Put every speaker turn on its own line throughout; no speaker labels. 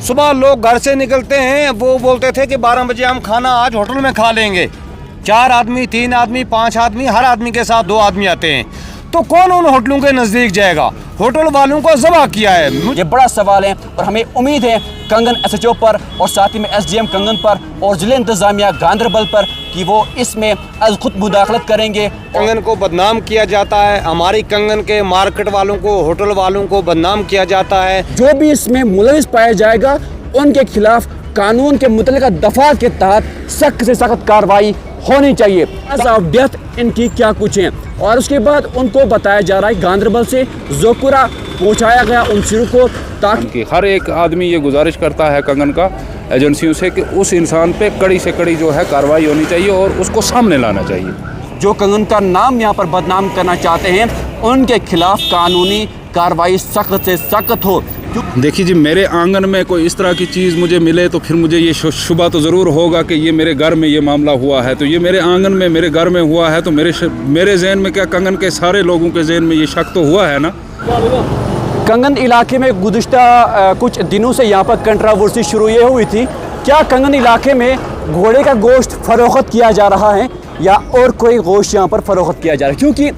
सुबह लोग घर से निकलते हैं, वो बोलते थे कि 12 बजे हम खाना आज होटल में खा लेंगे। 4 आदमी, 3 आदमी, 5 आदमी, हर आदमी के साथ 2 आदमी आते हैं, तो कौन उन होटलों के नज़दीक जाएगा? होटल वालों को ज़बह किया है।
ये बड़ा सवाल है और हमें उम्मीद है कंगन SHO पर और साथ ही में SDM कंगन पर और ज़िला इंतज़ामिया गांदरबल पर कि वो इसमें खुद मुदाखलत करेंगे।
कंगन को बदनाम किया जाता है, हमारी कंगन के मार्केट वालों को, होटल वालों को बदनाम किया जाता है।
जो भी इसमें मुलविस पाया जाएगा उनके खिलाफ कानून के मुतल्लिका दफ़ा के तहत सख्त से सख्त कार्रवाई होनी चाहिए। ऑफ डेथ इनकी क्या कुछ है और उसके बाद उनको बताया जा रहा है गांदरबल से जोकुरा पहुंचाया गया उन सिरों को, ताकि
हर एक आदमी ये गुजारिश करता है कंगन का एजेंसियों से कि उस इंसान पे कड़ी से कड़ी जो है कार्रवाई होनी चाहिए और उसको सामने लाना चाहिए।
जो कंगन का नाम यहाँ पर बदनाम करना चाहते हैं उनके खिलाफ कानूनी कार्रवाई सख्त से सख्त हो।
देखिए जी, मेरे आंगन में कोई इस तरह की चीज़ मुझे मिले तो फिर मुझे ये शुबा तो ज़रूर होगा कि ये मेरे घर में ये मामला हुआ है, तो ये मेरे आंगन में मेरे घर में हुआ है, तो मेरे जहन में क्या कंगन के सारे लोगों के जहन में ये शक तो हुआ है ना।
कंगन इलाके में गुज़िश्ता कुछ दिनों से यहाँ पर कंट्रोवर्सी शुरू ये हुई थी, क्या कंगन इलाके में घोड़े का गोश्त फरोख्त किया जा रहा है या और कोई गोश्त यहाँ पर फरोख्त किया जा रहा है? क्योंकि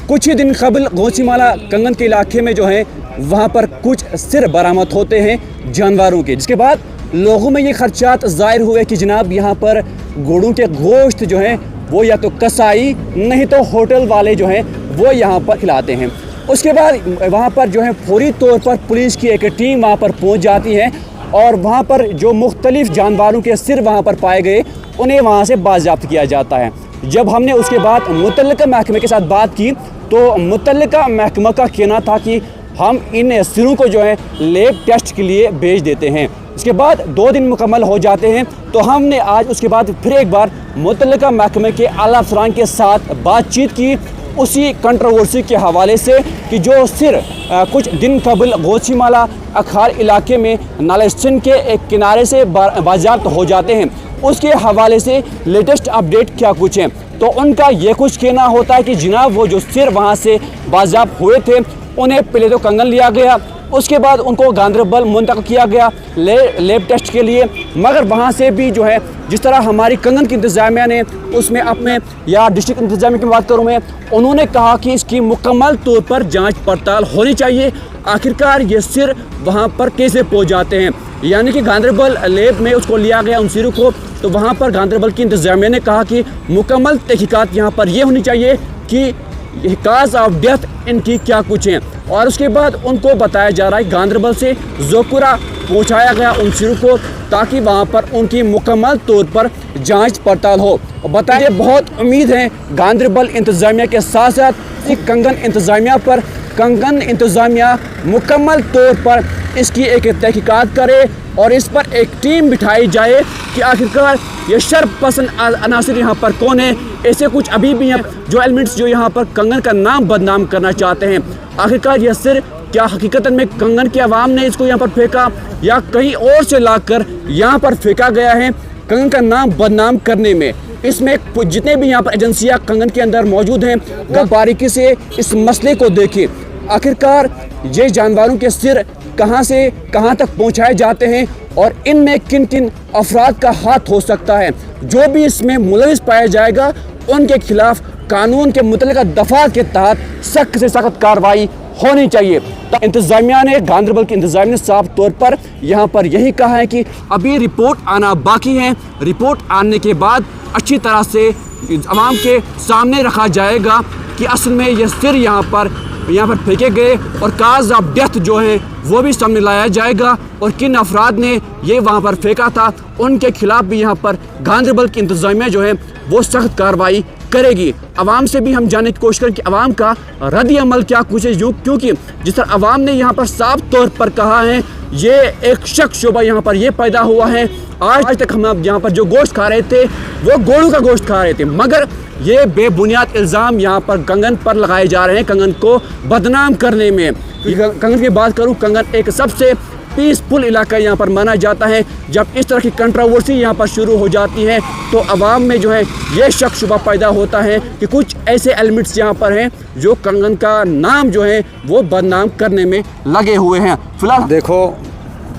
कुछ ही दिन कबल गौसीमाला कंगन के इलाके में जो है वहाँ पर कुछ सिर बरामद होते हैं जानवरों के, जिसके बाद लोगों में ये खदशात ज़ाहिर हुए कि जनाब यहाँ पर घोड़ों के गोश्त जो हैं वो या तो कसाई नहीं तो होटल वाले जो हैं वो यहाँ पर खिलाते हैं। उसके बाद वहाँ पर जो है फौरी तौर पर पुलिस की एक टीम वहाँ पर पहुँच जाती है और वहाँ पर जो मुख्तलिफ जानवरों के सिर वहाँ पर पाए गए उन्हें वहाँ से बाज़ाब्त किया जाता है। जब हमने उसके बाद मुतल्लिका महकमे के साथ बात की तो मुतल्लिका महकमा का कहना था कि हम इन सिरों को जो है लैब टेस्ट के लिए भेज देते हैं। इसके बाद 2 दिन मुकम्मल हो जाते हैं तो हमने आज उसके बाद फिर एक बार मुतल्लिका महकमे के आला अफसरान के साथ बातचीत की उसी कंट्रोवर्सी के हवाले से कि जो सिर कुछ दिन कबल गौसीमाला अखार इलाके में नाला सिंध के एक किनारे से बाज़ाब्त हो जाते हैं, उसके हवाले से लेटेस्ट अपडेट क्या कुछ है। तो उनका ये कुछ कहना होता है कि जनाब वो जो सिर वहाँ से बाज़ाब्त हुए थे उन्हें पहले तो कंगन लिया गया, उसके बाद उनको गांदरबल मुंतकिल किया गया लैब टेस्ट के लिए, मगर वहाँ से भी जो है जिस तरह हमारी कंगन की इंतज़ामिया ने उसमें अपने या डिस्ट्रिक्ट इंतज़ामिया की बात करूँ मैं, उन्होंने कहा कि इसकी मुकम्मल तौर पर जांच पड़ताल होनी चाहिए, आखिरकार ये सिर वहाँ पर कैसे पहुँच जाते हैं। यानी कि गांदरबल लैब में उसको लिया गया उन सिरों को, तो वहाँ पर गांदरबल की इंतज़ामिया ने कहा कि मुकम्मल तहकीकात यहाँ पर यह होनी चाहिए कि काज ऑफ डेथ इनकी क्या कुछ हैं। और उसके बाद उनको बताया जा रहा है गांदरबल से जोकुरा पहुंचाया गया उन सिरों को ताकि वहां पर उनकी मुकम्मल तौर पर जांच पड़ताल हो। बताइए, बहुत उम्मीद है गांदरबल इंतज़ामिया के साथ साथ कंगन इंतज़ामिया पर, कंगन इंतज़ामिया मुकम्मल तौर पर इसकी एक तहकीकात करे और इस पर एक टीम बिठाई जाए कि आखिरकार ये शर्फ पसंद अनासिर यहाँ पर कौन है। ऐसे कुछ अभी भी हैं जो एलिमेंट्स जो यहाँ पर कंगन का नाम बदनाम करना चाहते हैं। आखिरकार यह सिर क्या हकीकत में कंगन के अवाम ने इसको यहाँ पर फेंका या कहीं और से लाकर यहाँ पर फेंका गया है कंगन का नाम बदनाम करने में। इसमें जितने भी यहाँ पर एजेंसियाँ कंगन के अंदर मौजूद हैं वो बारीकी से इस मसले को देखें, आखिरकार ये जानवरों के सिर कहाँ से कहाँ तक पहुँचाए जाते हैं और इनमें किन किन अफराद का हाथ हो सकता है। जो भी इसमें मुलविस पाया जाएगा उनके खिलाफ कानून के मुतल्लिका दफ़ा के तहत सख्त से सख्त कार्रवाई होनी चाहिए। इंतज़ामिया ने, गांदरबल की इंतज़ामिया ने साफ तौर पर यहाँ पर यही कहा है कि अभी रिपोर्ट आना बाकी है, रिपोर्ट आने के बाद अच्छी तरह से आवाम के सामने रखा जाएगा कि असल में ये सिर यहाँ पर फेंके गए और काज ऑफ डेथ जो है वो भी सामने लाया जाएगा और किन अफराद ने ये वहाँ पर फेंका था उनके खिलाफ भी यहाँ पर गांदरबल की इंतज़ामिया जो है वो सख्त कार्रवाई करेगी। अवाम से भी हम जानने की कोशिश करें कि अवाम का रद्द अमल क्या कुछ है, क्योंकि जिस तरह अवाम ने यहाँ पर साफ तौर पर कहा है ये एक शक शुबा यहाँ पर ये पैदा हुआ है। आज तक हम यहाँ पर जो गोश्त खा रहे थे वो घोड़ों का गोश्त खा रहे थे, मगर ये बेबुनियाद इल्ज़ाम यहाँ पर कंगन पर लगाए जा रहे हैं कंगन को बदनाम करने में। कंगन की बात करूँ, कंगन एक सबसे पीसफुल इलाका यहाँ पर माना जाता है। जब इस तरह की कंट्रोवर्सी यहाँ पर शुरू हो जाती है तो अवाम में जो है ये शक शुबा पैदा होता है कि कुछ ऐसे एलिमेंट्स यहाँ पर हैं जो कंगन का नाम जो है वो बदनाम करने में लगे हुए हैं। फिलहाल
देखो,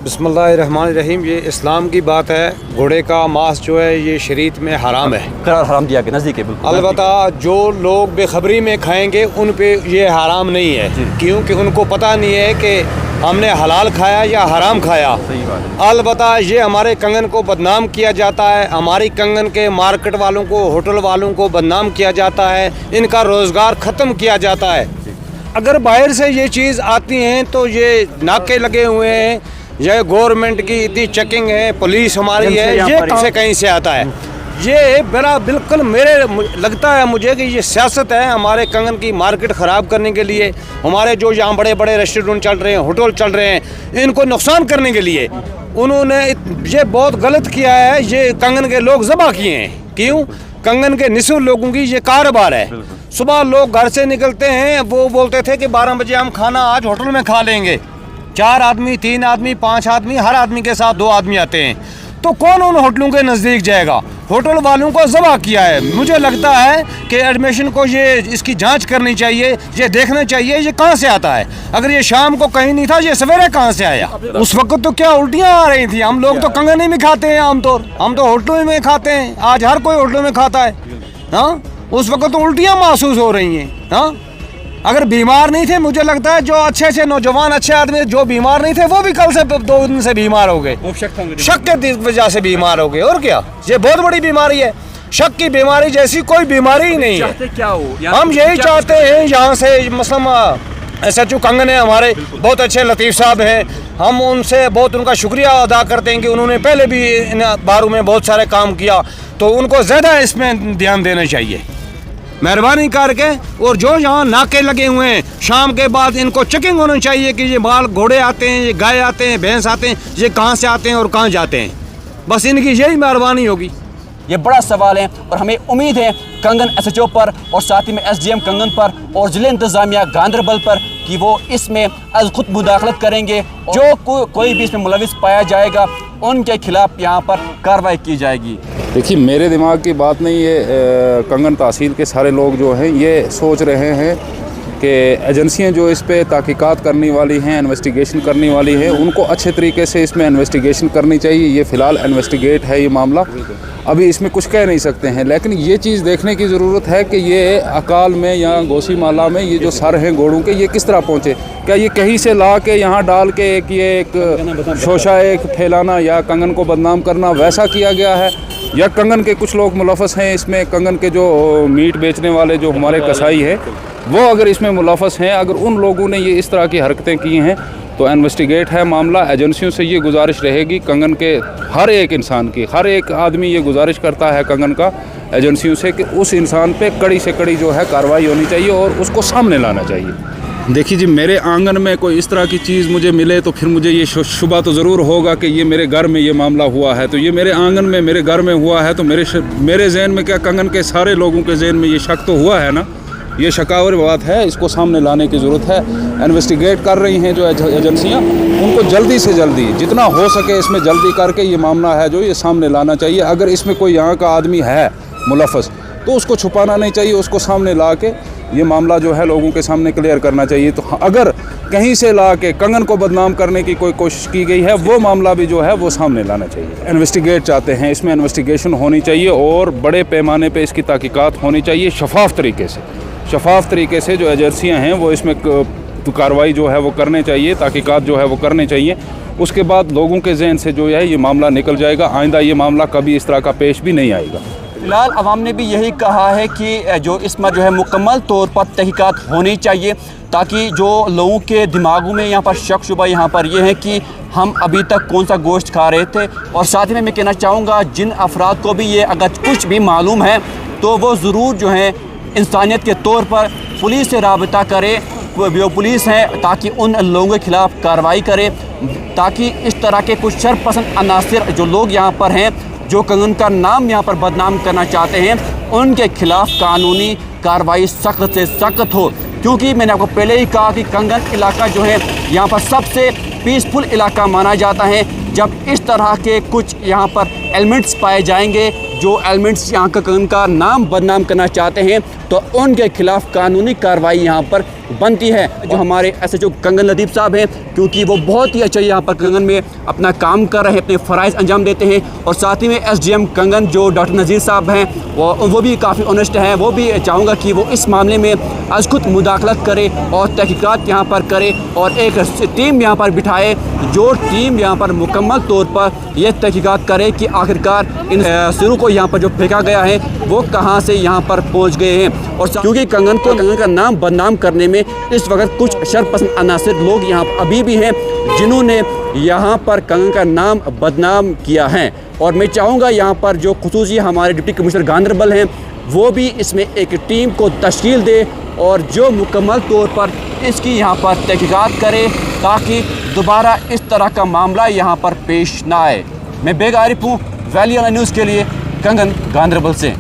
बिस्मिल्लाहिर्रहमानिर्रहीम। ये इस्लाम की बात है। घोड़े का मांस जो है ये शरीयत में हराम है,
करार हराम दिया गया, नज़दीक है बिल्कुल।
अलबत्ता जो लोग बेखबरी में खाएंगे उन पे ये हराम नहीं है, क्योंकि उनको पता नहीं है कि हमने हलाल खाया या हराम खाया।
सही बात है।
अलबत्ता ये हमारे कंगन को बदनाम किया जाता है, हमारी कंगन के मार्केट वालों को, होटल वालों को बदनाम किया जाता है, इनका रोज़गार ख़त्म किया जाता है। अगर बाहर से ये चीज़ आती हैं तो ये नाके लगे हुए हैं, ये गवर्नमेंट की इतनी चेकिंग है, पुलिस हमारी है, ये कहीं से आता है। ये बड़ा बिल्कुल मेरे लगता है मुझे कि ये सियासत है हमारे कंगन की मार्केट ख़राब करने के लिए। हमारे जो यहाँ बड़े बड़े रेस्टोरेंट चल रहे हैं, होटल चल रहे हैं, इनको नुकसान करने के लिए उन्होंने ये बहुत गलत किया है। ये कंगन के लोग ज़बह किए हैं। क्यों? कंगन के निस्फ लोगों की ये कारोबार है। सुबह लोग घर से निकलते हैं, वो बोलते थे कि 12 बजे हम खाना आज होटल में खा लेंगे। 4 आदमी, 3 आदमी, 5 आदमी, हर आदमी के साथ 2 आदमी आते हैं। तो कौन उन होटलों के नज़दीक जाएगा? होटल वालों को ज़बह किया है। मुझे लगता है कि एडमिशन को ये इसकी जांच करनी चाहिए, ये देखना चाहिए ये कहाँ से आता है। अगर ये शाम को कहीं नहीं था, ये सवेरे कहाँ से आया? उस वक्त तो क्या उल्टियाँ आ रही थी। हम लोग तो कंगन ही में खाते हैं आमतौर, हम तो होटलों में खाते हैं। आज हर कोई होटलों में खाता है। हाँ, उस वक्त तो उल्टियाँ महसूस हो रही हैं। हाँ, अगर बीमार नहीं थे, मुझे लगता है जो अच्छे नौजवान अच्छे आदमी जो बीमार नहीं थे वो भी कल से 2 दिन से बीमार हो गए। शक के वजह से बीमार हो गए। और क्या, ये बहुत बड़ी बीमारी है। शक की बीमारी जैसी कोई बीमारी ही नहीं है।
क्या हो?
हम यही चाहते हैं यहाँ से मसलन SHO कंगन है हमारे, बहुत अच्छे लतीफ़ साहब हैं। हम उनसे बहुत उनका शुक्रिया अदा करते हैं कि उन्होंने पहले भी इन बारों में बहुत सारे काम किया, तो उनको ज़्यादा इसमें ध्यान देना चाहिए मेहरबानी करके। और जो यहाँ नाके लगे हुए हैं, शाम के बाद इनको चेकिंग होनी चाहिए कि ये माल घोड़े आते हैं, ये गाय आते हैं, भैंस आते हैं, ये कहाँ से आते हैं और कहाँ जाते हैं। बस इनकी यही मेहरबानी होगी।
ये बड़ा सवाल है और हमें उम्मीद है कंगन SHO पर और साथ ही में SDM कंगन पर और ज़िला इंतज़ामिया गांधरबल पर कि वो इसमें अज़ खुद मुदाखलत करेंगे। जो कोई भी इसमें मुलविस पाया जाएगा उनके खिलाफ यहाँ पर कार्रवाई की जाएगी।
देखिए, मेरे दिमाग की बात नहीं है। कंगन तहसील के सारे लोग जो हैं ये सोच रहे हैं कि एजेंसियां जो इस पे तहकीकात करने वाली हैं, इन्वेस्टिगेशन करने वाली है, उनको अच्छे तरीके से इसमें इन्वेस्टिगेशन करनी चाहिए। ये फ़िलहाल इन्वेस्टिगेट है ये मामला, अभी इसमें कुछ कह नहीं सकते हैं। लेकिन ये चीज़ देखने की ज़रूरत है कि ये अकाल में या गौसीमाला में ये जो सर हैं घोड़ों के, ये किस तरह पहुँचे। क्या ये कहीं से ला के यहाँ डाल के एक शोशा एक फैलाना या कंगन को बदनाम करना वैसा किया गया है, या कंगन के कुछ लोग मुलफ़स हैं इसमें? कंगन के जो मीट बेचने वाले जो हमारे कसाई हैं वो अगर इसमें मुलफ़स हैं, अगर उन लोगों ने ये इस तरह की हरकतें की हैं तो इन्वेस्टिगेट है मामला। एजेंसियों से ये गुजारिश रहेगी, कंगन के हर एक इंसान की, हर एक आदमी ये गुजारिश करता है कंगन का एजेंसियों से कि उस इंसान पे कड़ी से कड़ी जो है कार्रवाई होनी चाहिए और उसको सामने लाना चाहिए। देखिए जी, मेरे आंगन में कोई इस तरह की चीज़ मुझे मिले तो फिर मुझे ये शुबा तो ज़रूर होगा कि ये मेरे घर में ये मामला हुआ है। तो ये मेरे आंगन में, मेरे घर में हुआ है, तो मेरे जहन में क्या, कंगन के सारे लोगों के जहन में ये शक तो हुआ है ना। ये शकावर बात है, इसको सामने लाने की ज़रूरत है। इन्वेस्टिगेट कर रही हैं जो एजेंसियां, उनको जल्दी से जल्दी जितना हो सके इसमें जल्दी करके ये मामला है जो ये सामने लाना चाहिए। अगर इसमें कोई यहाँ का आदमी है मुलफ़स तो उसको छुपाना नहीं चाहिए, उसको सामने ला के ये मामला जो है लोगों के सामने क्लियर करना चाहिए। तो अगर कहीं से ला के कंगन को बदनाम करने की कोई कोशिश की गई है, वो मामला भी जो है वो सामने लाना चाहिए। इन्वेस्टिगेट चाहते हैं, इसमें इन्वेस्टिगेशन होनी चाहिए और बड़े पैमाने पे इसकी तहकीकात होनी चाहिए शफाफ तरीके से। जो एजेंसियां हैं वो इसमें कार्रवाई जो है वो करने चाहिए, तहकीकात जो है वो करने चाहिए। उसके बाद लोगों के जहन से जो है ये मामला निकल जाएगा। आइंदा ये मामला कभी इस तरह का पेश भी नहीं आएगा।
फिलहाल अवाम ने भी यही कहा है कि जो इसमें जो है मुकम्मल तौर पर तहकीकात होनी चाहिए, ताकि जो लोगों के दिमागों में यहाँ पर शक शुबा यहाँ पर ये है कि हम अभी तक कौन सा गोश्त खा रहे थे। और साथ ही में मैं कहना चाहूँगा जिन अफराद को भी ये अगर कुछ भी मालूम है तो वो ज़रूर जो है इंसानियत के तौर पर पुलिस से राबता करे, जो पुलिस है, ताकि उन लोगों के ख़िलाफ़ कार्रवाई करे, ताकि इस तरह के कुछ शरपसंद अनासिर जो लोग यहाँ पर हैं, जो कंगन का नाम यहाँ पर बदनाम करना चाहते हैं, उनके खिलाफ़ कानूनी कार्रवाई सख्त से सख्त हो। क्योंकि मैंने आपको पहले ही कहा कि कंगन इलाका जो है यहाँ पर सबसे पीसफुल इलाका माना जाता है। जब इस तरह के कुछ यहाँ पर एलिमेंट्स पाए जाएंगे, जो एलिमेंट्स यहाँ का कंगन का नाम बदनाम करना चाहते हैं, तो उनके खिलाफ़ कानूनी कार्रवाई यहाँ पर बनती है। जो हमारे SHO कंगन लतीफ़ साहब हैं, क्योंकि वो बहुत ही अच्छा यहाँ पर कंगन में अपना काम कर रहे हैं, अपने फ़राइज़ अंजाम देते हैं। और साथ ही में SDM कंगन जो डॉक्टर नज़ीर साहब हैं, वो भी काफ़ी ऑनेस्ट हैं। वो भी चाहूँगा कि वो इस मामले में आज खुद मुदाखलत करे और तहकीकात यहाँ पर करे और एक टीम यहाँ पर बिठाए, जो टीम यहाँ पर मुकम्मल तौर पर यह तहकीकात करे कि आखिरकार इन सिरों को यहाँ पर जो फेंका गया है वो कहाँ से यहाँ पर पहुँच गए हैं। और क्योंकि कंगन का नाम बदनाम करने में इस वक्त कुछ शरपसंद अनासिर लोग यहाँ अभी भी हैं जिन्होंने यहाँ पर कंगन का नाम बदनाम किया है। और मैं चाहूँगा यहाँ पर जो खुसूसी हमारे डिप्टी कमिश्नर गांदरबल हैं वो भी इसमें एक टीम को तश्कील दे और जो मुकम्मल तौर पर इसकी यहाँ पर तहकीकात करे ताकि दोबारा इस तरह का मामला यहाँ पर पेश ना आए। मैं बेग आरिफ हूँ, वैली ऑनलाइन न्यूज़ के लिए कंगन गांदरबल से।